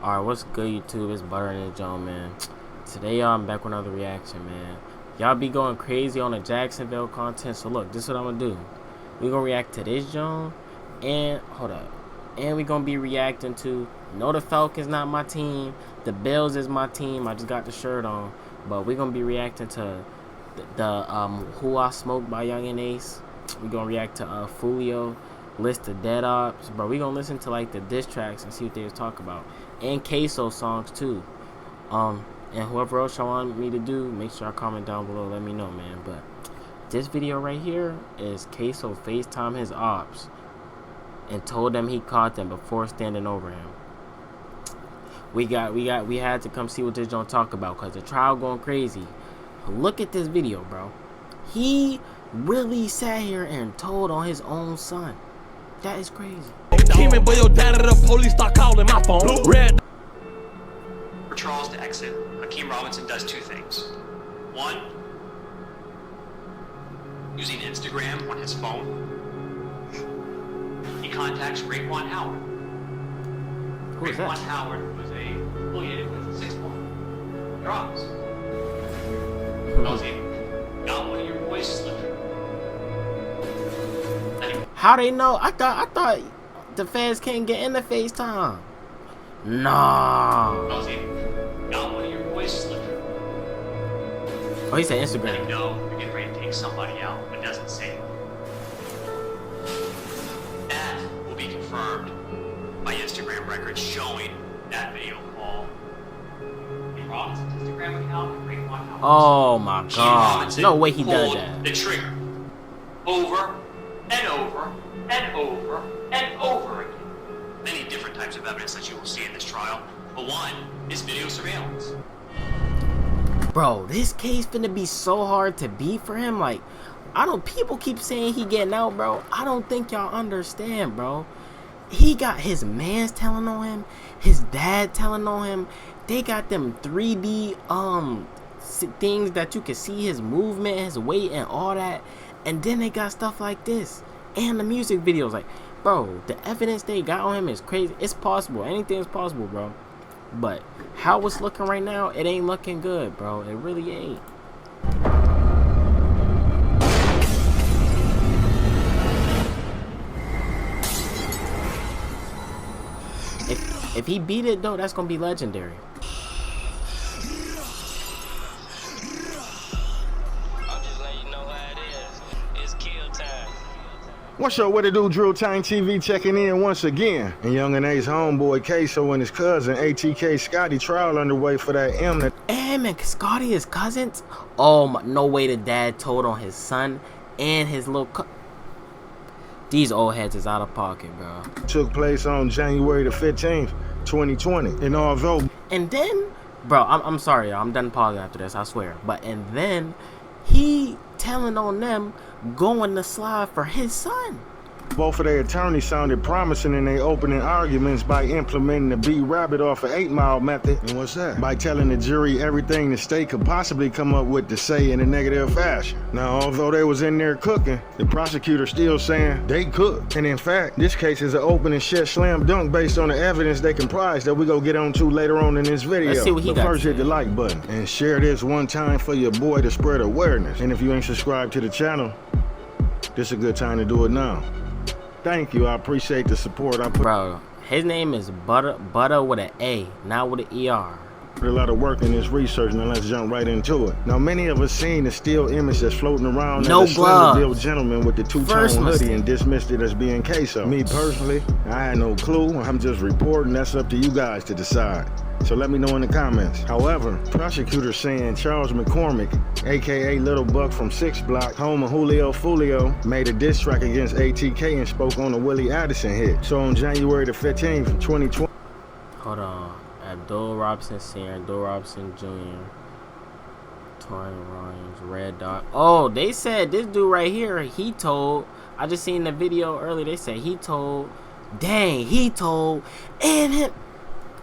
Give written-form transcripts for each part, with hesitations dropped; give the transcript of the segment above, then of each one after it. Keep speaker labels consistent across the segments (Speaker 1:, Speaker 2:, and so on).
Speaker 1: Alright, what's good, YouTube? It's Butter and John, man. Today, I'm back with another reaction, man. Y'all be going crazy on the Jacksonville content, so look, this is what I'm gonna do. We gonna react to this, John, and hold up. And we gonna be reacting to, no, the Falcons not my team, the Bills is my team. I just got the shirt on, but we gonna be reacting to the Who I Smoked by Young and Ace. We gonna react to Fulio, list of dead ops, bro. We gonna listen to like the diss tracks and see what they was talking about, and queso songs too. And whoever else y'all want me to do, make sure I comment down below, let me know, man. But this video right here is Queso FaceTime his ops and told them he caught them before standing over him. We had to come see what this don't talk about, because the trial going crazy. Look at this video, bro. He really sat here and told on his own son. That is crazy.
Speaker 2: But your dad of the police start calling my phone. Red.
Speaker 3: For Charles to exit, Hakeem Robinson does two things. One, using Instagram on his phone, he contacts Raekwon Howard.
Speaker 1: Who is that?
Speaker 3: Raekwon Howard was affiliated with 6-1 Drops. Tells him, got one of your boys slipping.
Speaker 1: How they know? I thought the feds can't get in the FaceTime. Nah.
Speaker 3: Tells him, got one of your boys slipping.
Speaker 1: Oh, he said
Speaker 3: Let
Speaker 1: Instagram.
Speaker 3: him know you're getting ready to take somebody out, but doesn't say it. That will be confirmed by Instagram records showing that video call. In Robinson's Instagram account, and Raekwon Howard's.
Speaker 1: Oh my
Speaker 3: Hakeem
Speaker 1: God.
Speaker 3: Robinson
Speaker 1: No way he does
Speaker 3: pulled
Speaker 1: that.
Speaker 3: the trigger over and over and over and over again. Many different types of evidence that you will see in this trial, but one is video surveillance.
Speaker 1: Bro, this case finna be so hard to beat for him. Like, people keep saying he getting out, bro. I don't think y'all understand, bro. He got his mans telling on him, his dad telling on him. They got them 3D things that you can see his movement, his weight, and all that. And then they got stuff like this and the music videos. Like, bro, the evidence they got on him is crazy. It's possible. Anything is possible, bro. But how it's looking right now, it ain't looking good, bro. It really ain't. If he beat it, though, that's gonna be legendary.
Speaker 4: What's up, what it do? Drill Time TV checking in once again. And Young and Ace homeboy Queso and his cousin ATK Scotty trial underway for that M.
Speaker 1: Damn, and Scotty is cousins? Oh my, no way the dad told on his son and his little These old heads is out of pocket, bro.
Speaker 4: Took place on January the 15th, 2020. And although...
Speaker 1: And then, bro, I'm sorry, y'all. I'm done pausing after this, I swear. But, and then, he telling on them going to slide for his son.
Speaker 4: Both of their attorneys sounded promising in their opening arguments by implementing the B-Rabbit off of 8 Mile method. And what's that? By telling the jury everything the state could possibly come up with to say in a negative fashion. Now, although they was in there cooking, the prosecutor still saying they cooked. And in fact, this case is an open and shut slam dunk based on the evidence they comprise that we go get on to later on in this video.
Speaker 1: Let's see what he got.
Speaker 4: First, hit the like button and share this one time for your boy to spread awareness. And if you ain't subscribed to the channel, this is a good time to do it now. Thank you. I appreciate the support.
Speaker 1: Bro, his name is Butter with an A, not with an ER.
Speaker 4: Put a lot of work in this research. Now let's jump right into it. Now many of us seen the still image that's floating around
Speaker 1: no
Speaker 4: of the slender built gentleman with the two-tone hoodie and dismissed it as being Queso. Me personally, I had no clue. I'm just reporting. That's up to you guys to decide. So let me know in the comments. However, prosecutors saying Charles McCormick, aka Little Buck from 6 Block, home of Julio Fulio, made a diss track against ATK and spoke on the Willie Addison hit. So on January the 15th, 2020.
Speaker 1: Hold on. Abdul Robinson Sr., Abdul Robinson Jr., Torian Rhymes, Red Dot. Oh, they said this dude right here, he told, I just seen the video earlier, they said he told, dang, he told, and him.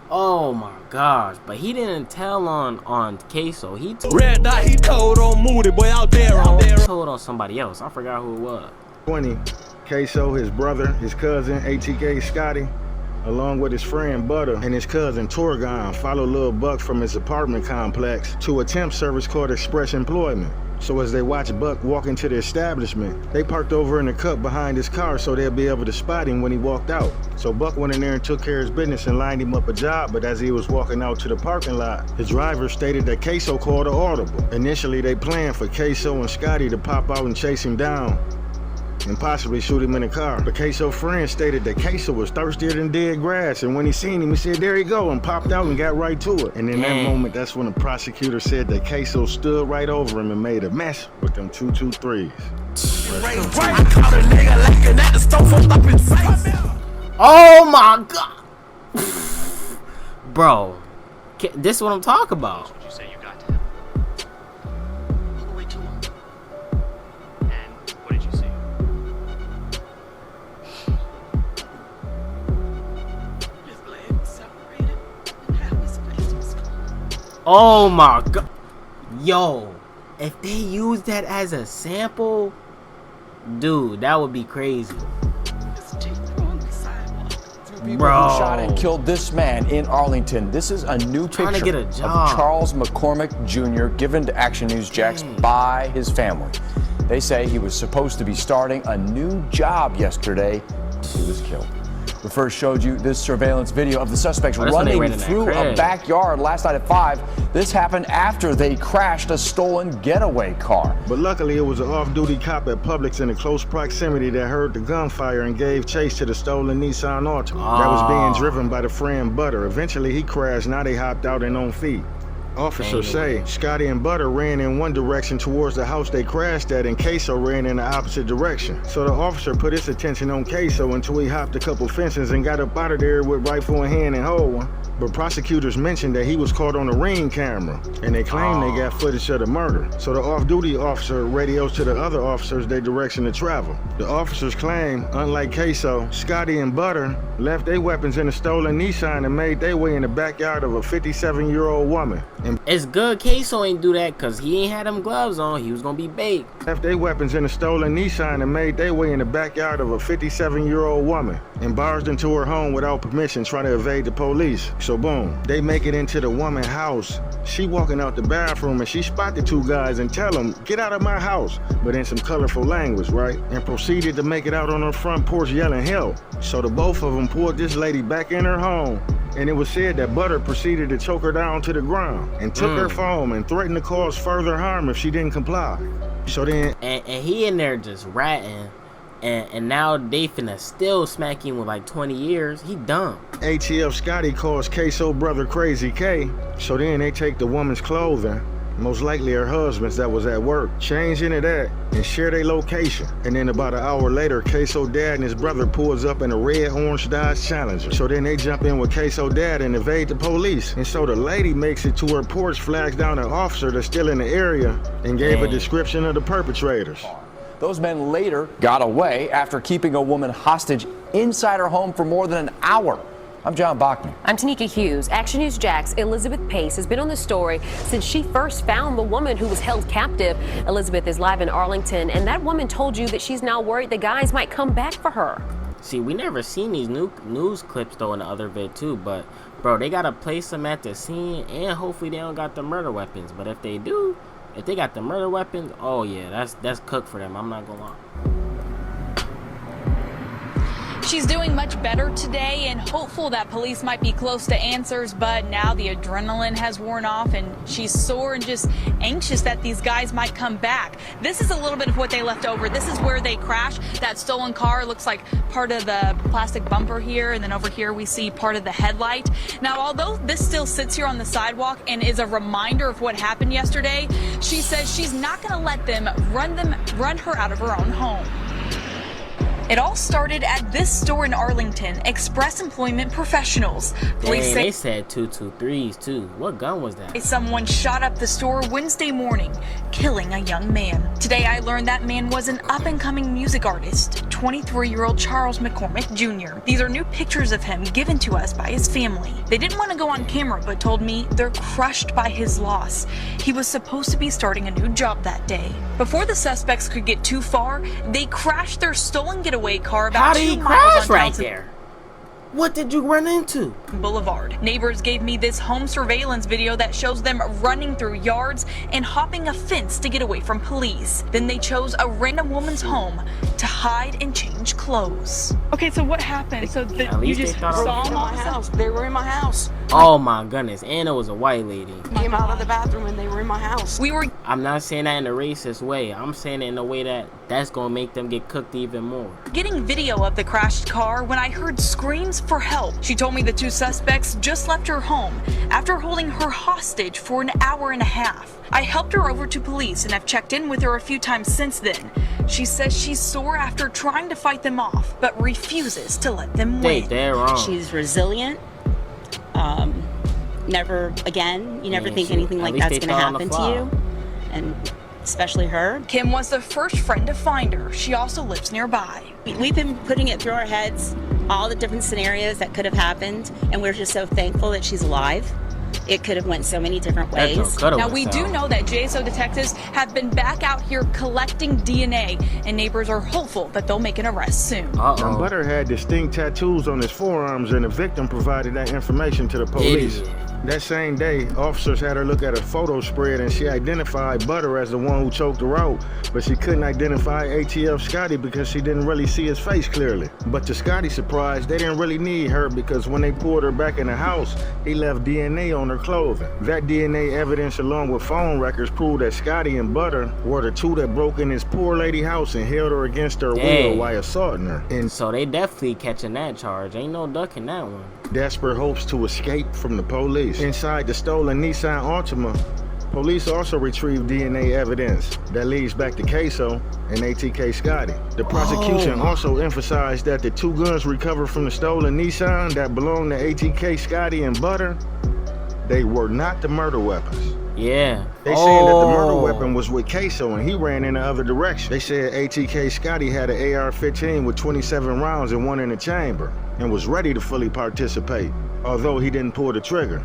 Speaker 1: Oh my gosh, but he didn't tell on Queso. He told
Speaker 2: Red Dot, he told on Moody, boy, out there.
Speaker 1: He told on somebody else. I forgot who it was.
Speaker 4: 20, Queso, his brother, his cousin, ATK Scotty, along with his friend Butter and his cousin Torgon, followed Lil Buck from his apartment complex to a temp service called Express Employment. So as they watched Buck walk into the establishment, they parked over in the cup behind his car so they'll be able to spot him when he walked out. So Buck went in there and took care of his business and lined him up a job, but as he was walking out to the parking lot, the driver stated that Queso called an audible. Initially, they planned for Queso and Scotty to pop out and chase him down and possibly shoot him in the car. But Queso's friend stated that Queso was thirstier than dead grass, and when he seen him, he said, "There you go," and popped out and got right to it. And in that moment, that's when the prosecutor said that Queso stood right over him and made a mess with them 223s.
Speaker 1: Oh my God. Bro, this is what I'm talking about.
Speaker 3: What you say you got to him? All the way to him. And what did you see?
Speaker 5: His legs separated and half his face was gone.
Speaker 1: Oh my God. Yo, if they use that as a sample, dude, that would be crazy.
Speaker 5: His teeth were on the sidewalk.
Speaker 6: People who shot and killed this man in Arlington. This is a new
Speaker 1: Trying to
Speaker 6: picture
Speaker 1: get a job.
Speaker 6: of Charles McCormick Jr. given to Action News Jax by his family. They say he was supposed to be starting a new job yesterday. He was killed. We first showed you this surveillance video of the suspects running through a backyard last night at 5. This happened after they crashed a stolen getaway car.
Speaker 4: But luckily, it was an off-duty cop at Publix in a close proximity that heard the gunfire and gave chase to the stolen Nissan Altima that was being driven by the friend Butter. Eventually, he crashed. Now they hopped out and on feet. Officers say Scotty and Butter ran in one direction towards the house they crashed at, and Queso ran in the opposite direction. So the officer put his attention on Queso until he hopped a couple fences and got up out of there with rifle in hand and hold one. But prosecutors mentioned that he was caught on a Ring camera, and they claim they got footage of the murder. So the off-duty officer radios to the other officers their direction to travel. The officers claim, unlike Queso, Scotty and Butter left their weapons in a stolen Nissan and made their way in the backyard of a 57-year-old woman. And
Speaker 1: It's good Queso ain't do that because he ain't had them gloves on. He was going to be baked.
Speaker 4: left their weapons in a stolen Nissan and made their way in the backyard of a 57-year-old woman and barged into her home without permission, trying to evade the police. So boom, they make it into the woman's house. She walking out the bathroom and she spot the two guys and tell them, "Get out of my house," but in some colorful language, right? And proceeded to make it out on her front porch yelling help. So the both of them pulled this lady back in her home, and it was said that Butter proceeded to choke her down to the ground and took her phone and threatened to cause further harm if she didn't comply. So then
Speaker 1: And he in there just ratting. And now they finna still smack him with like 20 years. He dumb.
Speaker 4: ATF Scotty calls Queso brother Crazy K. So then they take the woman's clothing, most likely her husband's that was at work, change into that and share their location. And then about an hour later, Queso dad and his brother pulls up in a red orange Dodge Challenger. So then they jump in with Queso dad and evade the police. And so the lady makes it to her porch, flags down an officer that's still in the area and gave a description of the perpetrators.
Speaker 6: Those men later got away after keeping a woman hostage inside her home for more than an hour. I'm John Bachman.
Speaker 7: I'm Tanika Hughes. Action News Jax Elizabeth Pace has been on the story since she first found the woman who was held captive. Elizabeth is live in Arlington, and that woman told you that she's now worried the guys might come back for her.
Speaker 1: See, we never seen these new news clips though in the other vid too, but bro, they gotta place them at the scene, and hopefully they don't got the murder weapons. But if they do, if they got the murder weapons, oh yeah, that's cooked for them. I'm not gonna lie.
Speaker 8: She's doing much better today and hopeful that police might be close to answers, but now the adrenaline has worn off and she's sore and just anxious that these guys might come back. This is a little bit of what they left over. This is where they crashed. That stolen car looks like part of the plastic bumper here, and then over here we see part of the headlight. Now, although this still sits here on the sidewalk and is a reminder of what happened yesterday, she says she's not going to let them run her out of her own home. It all started at this store in Arlington, Express Employment Professionals. Police say
Speaker 1: they said 223s too. What gun was that?
Speaker 8: Someone shot up the store Wednesday morning, killing a young man. Today I learned that man was an up-and-coming music artist, 23-year-old Charles McCormick Jr. These are new pictures of him given to us by his family. They didn't want to go on camera, but told me they're crushed by his loss. He was supposed to be starting a new job that day. Before the suspects could get too far, they crashed their stolen getaway car about 2 miles on
Speaker 1: right
Speaker 8: Johnson.
Speaker 1: there? What did you run into?
Speaker 8: Boulevard. Neighbors gave me this home surveillance video that shows them running through yards and hopping a fence to get away from police. Then they chose a random woman's home to hide and change clothes. Okay, so what happened? So you just saw them
Speaker 5: In my house. They were in my house.
Speaker 1: Oh my goodness, and it was a white lady.
Speaker 5: Came out of the bathroom and they were in my house.
Speaker 1: I'm not saying that in a racist way. I'm saying it in a way that's gonna make them get cooked even more.
Speaker 8: Getting video of the crashed car when I heard screams for help. She told me the two suspects just left her home after holding her hostage for an hour and a half. I helped her over to police and have checked in with her a few times since then. She says she's sore after trying to fight them off, but refuses to let them win.
Speaker 1: They're wrong.
Speaker 9: She's resilient. Never again. You never think anything like that's going to happen to you, and especially her.
Speaker 8: Kim was the first friend to find her. She also lives nearby.
Speaker 9: We've been putting it through our heads, all the different scenarios that could have happened, and we're just so thankful that she's alive. It could have went so many different ways.
Speaker 8: Now, we do know that JSO detectives have been back out here collecting DNA, and neighbors are hopeful that they'll make an arrest soon.
Speaker 4: Now, Butter had distinct tattoos on his forearms, and the victim provided that information to the police. That same day, officers had her look at a photo spread, and she identified Butter as the one who choked her out, but she couldn't identify ATF Scotty because she didn't really see his face clearly. But to Scotty's surprise, they didn't really need her because when they pulled her back in the house, he left DNA on her clothing. That DNA evidence along with phone records proved that Scotty and Butter were the two that broke in his poor lady house and held her against her will while assaulting her. And
Speaker 1: so they definitely catching that charge. Ain't no ducking that one.
Speaker 4: Desperate hopes to escape from the police. Inside the stolen Nissan Altima, police also retrieved DNA evidence that leads back to Queso and ATK Scotty. The prosecution also emphasized that the two guns recovered from the stolen Nissan that belonged to ATK Scotty and Butter, they were not the murder weapons.
Speaker 1: Yeah.
Speaker 4: They saying that the murder weapon was with Queso and he ran in the other direction. They said ATK Scotty had an AR-15 with 27 rounds and one in the chamber and was ready to fully participate, although he didn't pull the trigger.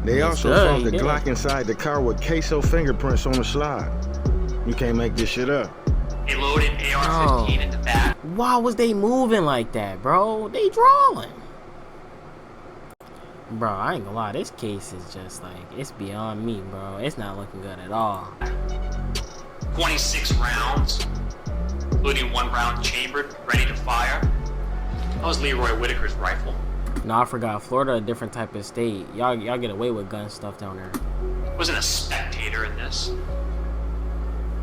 Speaker 4: They also found the Glock inside the car with Queso fingerprints on the slide. You can't make this shit up.
Speaker 3: They loaded AR-15 in the back.
Speaker 1: Why was they moving like that, bro? They drawing. Bro, I ain't gonna lie, this case is just like, it's beyond me, bro. It's not looking good at all.
Speaker 3: 26 rounds, including 1 round chambered, ready to fire. That was Leroy Whitaker's rifle.
Speaker 1: No, I forgot. Florida, a different type of state. Y'all get away with gun stuff down there.
Speaker 3: Wasn't a spectator in this.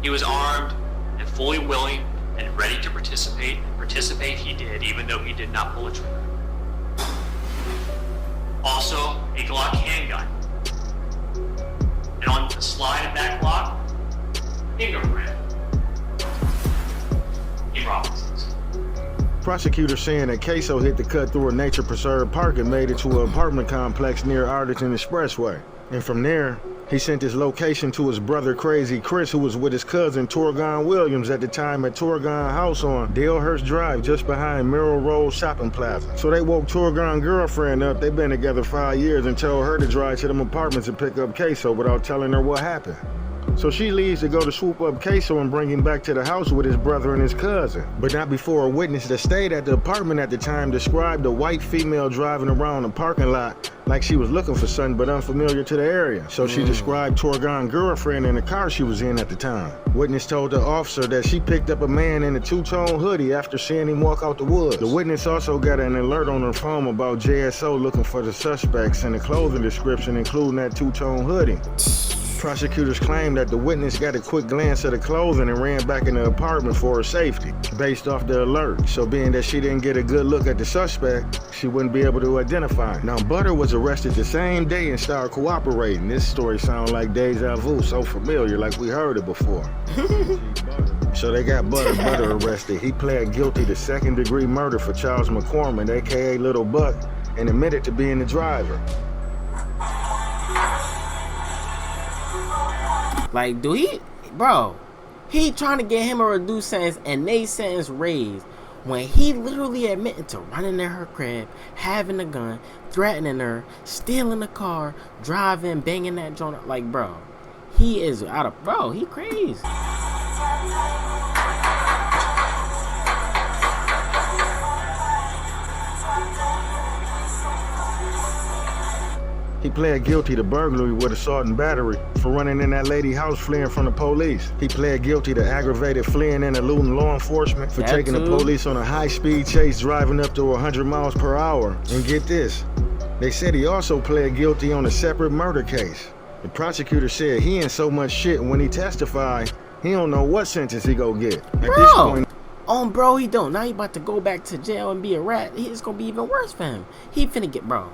Speaker 3: He was armed and fully willing and ready to participate. And participate he did, even though he did not pull a trigger. Also, a Glock handgun. And on the slide of that Glock, fingerprint. He Robinson's.
Speaker 4: Prosecutors saying that Queso hit the cut through a nature preserve park and made it to an apartment complex near Arlington Expressway. And from there, he sent his location to his brother Crazy Chris, who was with his cousin Torgon Williams at the time at Torgon House on Dalehurst Drive, just behind Merrill Road Shopping Plaza. So they woke Torgon's girlfriend up. They've been together 5 years and told her to drive to them apartments and pick up Queso without telling her what happened. So she leaves to go to swoop up Queso and bring him back to the house with his brother and his cousin. But not before a witness that stayed at the apartment at the time described a white female driving around the parking lot like she was looking for something but unfamiliar to the area. So she described Torgon's girlfriend in the car she was in at the time. Witness told the officer that she picked up a man in a two-tone hoodie after seeing him walk out the woods. The witness also got an alert on her phone about JSO looking for the suspects and the clothing description including that two-tone hoodie. Prosecutors claim that the witness got a quick glance at the clothing and ran back in the apartment for her safety, based off the alert. So being that she didn't get a good look at the suspect, she wouldn't be able to identify him. Now, Butter was arrested the same day and started cooperating. This story sounds like deja vu, so familiar, like we heard it before. So they got Butter arrested. He pled guilty to second-degree murder for Charles McCormick, aka Little Buck, and admitted to being the driver.
Speaker 1: Like, he trying to get him a reduced sentence and they sentence raised when he literally admitted to running in her crib, having a gun, threatening her, stealing the car, driving, banging that joint. Like, bro, he is out of, bro, he crazy.
Speaker 4: He pled guilty to burglary with assault and battery for running in that lady's house fleeing from the police. He pled guilty to aggravated fleeing and eluding law enforcement for taking the police on a high-speed chase driving up to 100 miles per hour. And get this, they said he also pled guilty on a separate murder case. The prosecutor said he in so much shit when he testified, he don't know what sentence he go get. At this point,
Speaker 1: bro, he don't. Now he about to go back to jail and be a rat. It's gonna be even worse for him. He finna get, bro.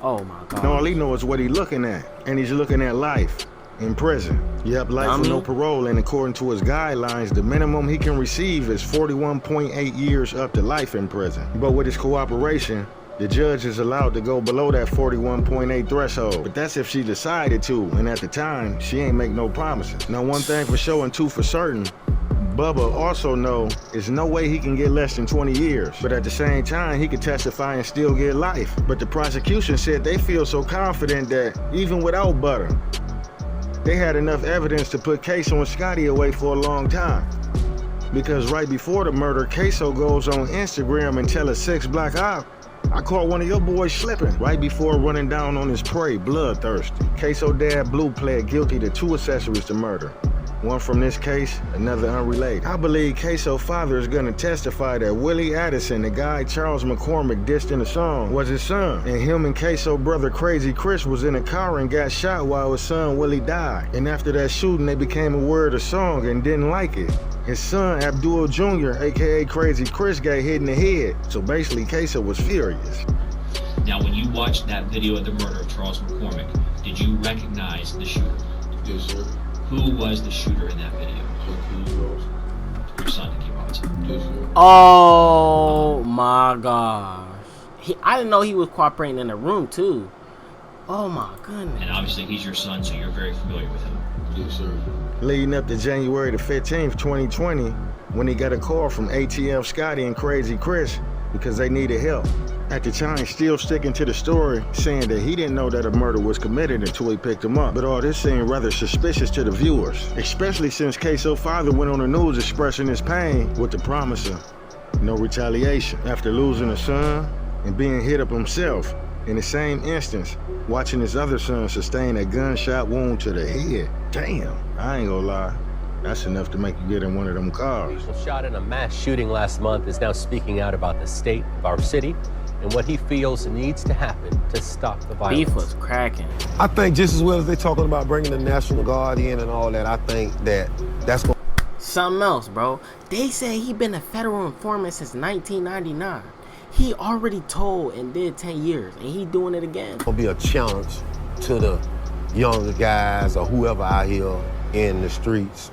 Speaker 1: Oh my God.
Speaker 4: all he knows is what he's looking at. And he's looking at life in prison. Yep, life with no parole. And according to his guidelines, the minimum he can receive is 41.8 years up to life in prison. But with his cooperation, the judge is allowed to go below that 41.8 threshold. But that's if she decided to. And at the time, she ain't make no promises. Now, one thing for sure and two for certain, Bubba also know there's no way he can get less than 20 years. But at the same time, he could testify and still get life. But the prosecution said they feel so confident that even without Butter, they had enough evidence to put Queso and Scotty away for a long time. Because right before the murder, Queso goes on Instagram and tell a 6 Black Op, I caught one of your boys slipping right before running down on his prey, bloodthirsty. Queso dad Blue pled guilty to 2 accessories to murder. One from this case, another unrelated. I believe Queso's father is gonna testify that Willie Addison, the guy Charles McCormick dissed in the song, was his son. And him and Queso's brother Crazy Chris was in a car and got shot while his son Willie died. And after that shooting, they became aware of the song and didn't like it. His son Abdul Jr., aka Crazy Chris, got hit in the head. So basically, Queso was furious.
Speaker 3: Now, when you watched that video of the murder of Charles McCormick, did you recognize the shooter?
Speaker 10: Yes, sir.
Speaker 3: Who was the shooter in that video? Your son, Nicky Robinson.
Speaker 10: Yes, sir.
Speaker 1: Oh my gosh. I didn't know he was cooperating in the room too. Oh my goodness.
Speaker 3: And obviously he's your son, so you're very familiar with him.
Speaker 10: Yes, sir.
Speaker 4: Leading up to January the 15th, 2020, when he got a call from ATF Scotty and Crazy Chris because they needed help. At the time, still sticking to the story, saying that he didn't know that a murder was committed until he picked him up. But all this seemed rather suspicious to the viewers, especially since Queso's father went on the news expressing his pain with the promise of no retaliation. After losing a son and being hit up himself, in the same instance, watching his other son sustain a gunshot wound to the head. Damn, I ain't gonna lie. That's enough to make you get in one of them cars.
Speaker 11: Shot in a mass shooting last month is now speaking out about the state of our city and what he feels needs to happen to stop the violence.
Speaker 1: Beef was cracking.
Speaker 10: I think just as well as they talking about bringing the National Guard in and all that, I think that's going.
Speaker 1: Something else, bro. They say he been a federal informant since 1999. He already told and did 10 years, and he doing it again.
Speaker 10: It'll be a challenge to the younger guys or whoever out here in the streets,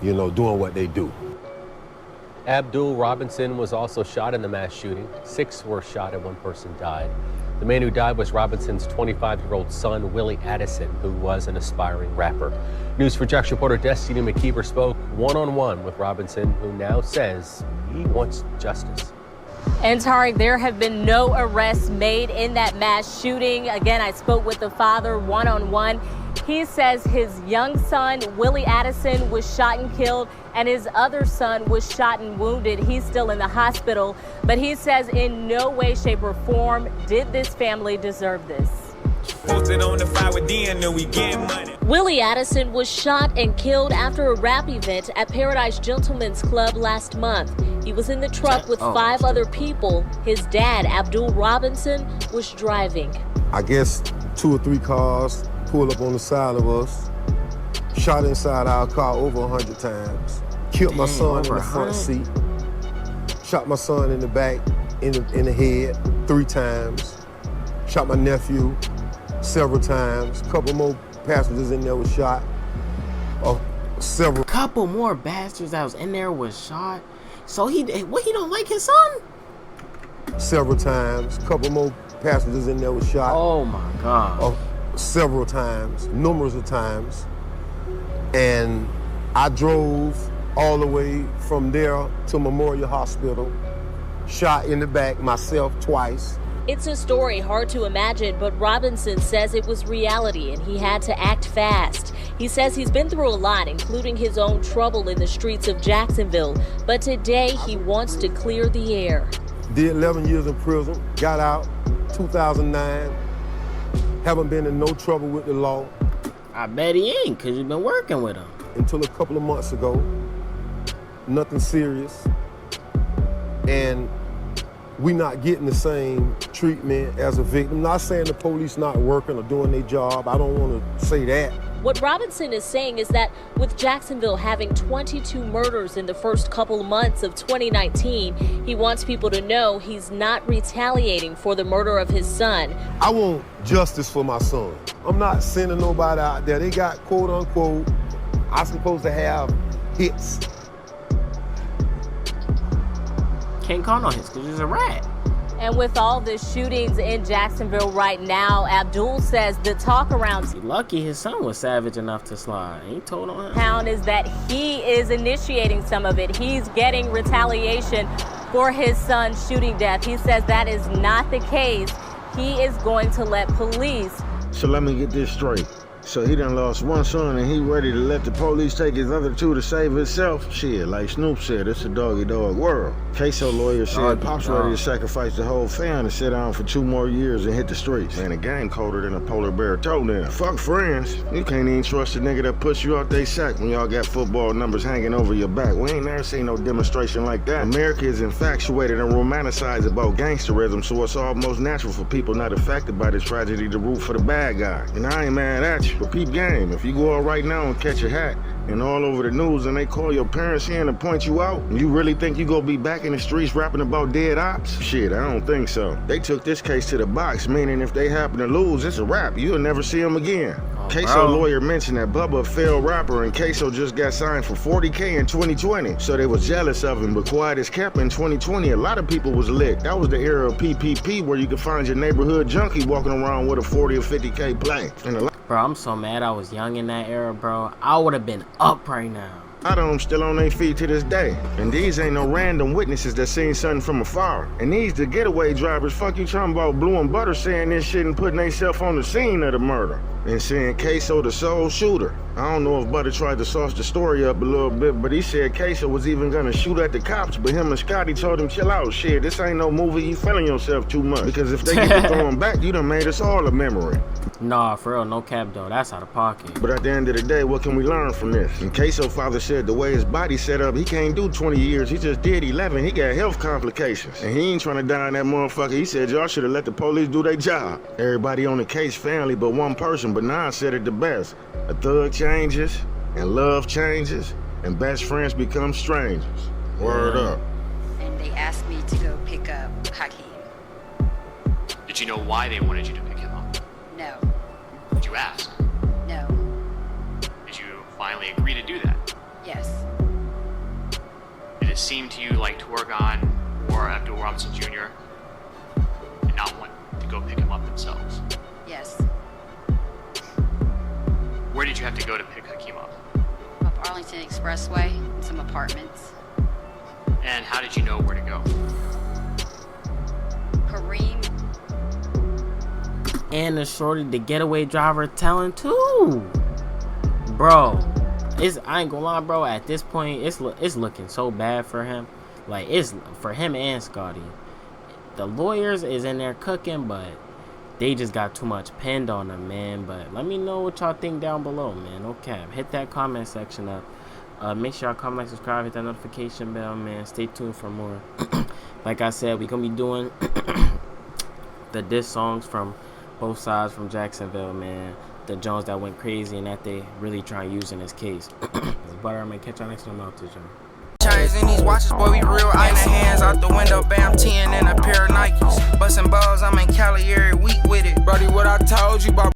Speaker 10: you know, doing what they do.
Speaker 11: Abdul Robinson was also shot in the mass shooting. 6 were shot and 1 person died. The man who died was Robinson's 25-year-old son, Willie Addison, who was an aspiring rapper. News4Jax reporter Destiny McKeever spoke one-on-one with Robinson, who now says he wants justice.
Speaker 12: And Tariq, there have been no arrests made in that mass shooting. Again, I spoke with the father one-on-one. He says his young son, Willie Addison, was shot and killed, and his other son was shot and wounded. He's still in the hospital, but he says in no way, shape, or form did this family deserve this.
Speaker 13: On the fire with DNA, we get money.
Speaker 12: Willie Addison was shot and killed after a rap event at Paradise Gentlemen's Club last month. He was in the truck with 5 other people. His dad, Abdul Robinson, was driving.
Speaker 10: I guess 2 or 3 cars pulled up on the side of us, shot inside our car over 100 times, killed my son in the front seat, shot my son in the back, in the head 3 times, shot my nephew several times, a couple more passengers in there was shot, several.
Speaker 1: Couple more bastards that was in there was shot. So he don't like his son?
Speaker 10: Several times, a couple more passengers in there was shot.
Speaker 1: Oh my God.
Speaker 10: Several times, numerous of times. And I drove all the way from there to Memorial Hospital, shot in the back myself twice.
Speaker 12: It's a story hard to imagine, but Robinson says it was reality and he had to act fast. He says he's been through a lot, including his own trouble in the streets of Jacksonville, but today he wants to clear the air.
Speaker 10: Did 11 years in prison, got out 2009, Haven't been in no trouble with the law.
Speaker 1: I bet he ain't, because you've been working with him.
Speaker 10: Until a couple of months ago. Nothing serious. And we not getting the same treatment as a victim. Not saying the police not working or doing their job. I don't want to say that.
Speaker 12: What Robinson is saying is that with Jacksonville having 22 murders in the first couple months of 2019, he wants people to know he's not retaliating for the murder of his son.
Speaker 10: I want justice for my son. I'm not sending nobody out there. They got quote unquote, I'm supposed to have hits.
Speaker 1: Can't call no hits because he's a rat.
Speaker 12: And with all the shootings in Jacksonville right now, Abdul says the talk around
Speaker 1: lucky his son was savage enough to slide. He told on him.
Speaker 12: Town is that he is initiating some of it. He's getting retaliation for his son's shooting death. He says that is not the case. He is going to let police.
Speaker 4: So let me get this straight. So he done lost one son and he ready to let the police take his other two to save himself? Shit, like Snoop said, it's a dog-eat-dog world. Queso lawyer said Pop's ready to sacrifice the whole family and sit down for 2 more years and hit the streets. Man, the game colder than a polar bear toenail. Fuck friends. You can't even trust a nigga that puts you out they sack when y'all got football numbers hanging over your back. We ain't never seen no demonstration like that. America is infatuated and romanticized about gangsterism, so it's almost natural for people not affected by this tragedy to root for the bad guy. And I ain't mad at you. But peep game, if you go out right now and catch a hat and all over the news and they call your parents in and point you out, and you really think you gonna be back in the streets rapping about dead ops? Shit, I don't think so. They took this case to the box, meaning if they happen to lose, it's a wrap. You'll never see them again. Queso lawyer mentioned that Bubba a failed rapper and Queso just got signed for $40K in 2020. So they was jealous of him, but quiet as kept in 2020, a lot of people was lit. That was the era of PPP where you could find your neighborhood junkie walking around with a 40 or 50K play. And
Speaker 1: bro, I'm so mad I was young in that era, bro. I would have been up right now.
Speaker 4: A lot of them still on their feet to this day. And these ain't no random witnesses that seen something from afar. And these the getaway drivers, fuck you talking about Blue and Butter saying this shit and putting themselves on the scene of the murder. And saying Queso the sole shooter. I don't know if Butter tried to sauce the story up a little bit, but he said Queso was even gonna shoot at the cops, but him and Scotty told him, chill out, shit, this ain't no movie, you feeling yourself too much. Because if they get to throwing back, you done made us all a memory.
Speaker 1: Nah, for real, no cap though, that's out of pocket.
Speaker 4: But at the end of the day, what can we learn from this? And Queso father said the way his body set up, he can't do 20 years, he just did 11, he got health complications. And he ain't trying to die in that motherfucker, he said y'all should have let the police do their job. Everybody on the case family but one person, but Nas said it the best. A thug changes, and love changes, and best friends become strangers. Word up.
Speaker 14: And they asked me to go pick up Hakeem.
Speaker 3: Did you know why they wanted you to pick him up?
Speaker 14: No.
Speaker 3: Did you ask?
Speaker 14: No.
Speaker 3: Did you finally agree to do that?
Speaker 14: Yes.
Speaker 3: Did it seem to you like Torgon or Abdul Robinson Jr. did not want to go pick him up themselves?
Speaker 14: Yes.
Speaker 3: Where did you have to go to pick Hakeem up?
Speaker 14: Up Arlington Expressway, in some apartments.
Speaker 3: And how did you know where to go?
Speaker 14: Kareem.
Speaker 1: And the shorty, the getaway driver, telling too. Bro, I ain't gonna lie, bro. At this point, it's looking so bad for him. Like, it's for him and Scotty. The lawyers is in there cooking, but they just got too much pinned on them, man. But let me know what y'all think down below, man. Okay, hit that comment section up. Make sure y'all comment, like, subscribe, hit that notification bell, man. Stay tuned for more. Like I said, we gonna be doing the diss songs from both sides from Jacksonville, man. The Jones that went crazy and that they really try to use in this case. It's Butter. I'm gonna catch y'all next time out to y'all.
Speaker 15: Chains in these watches, boy, we real ice. Hands out the window, bam, 10 and a pair of Nikes. Bustin' balls, I'm in Cali every week with it. Brody, what I told you about.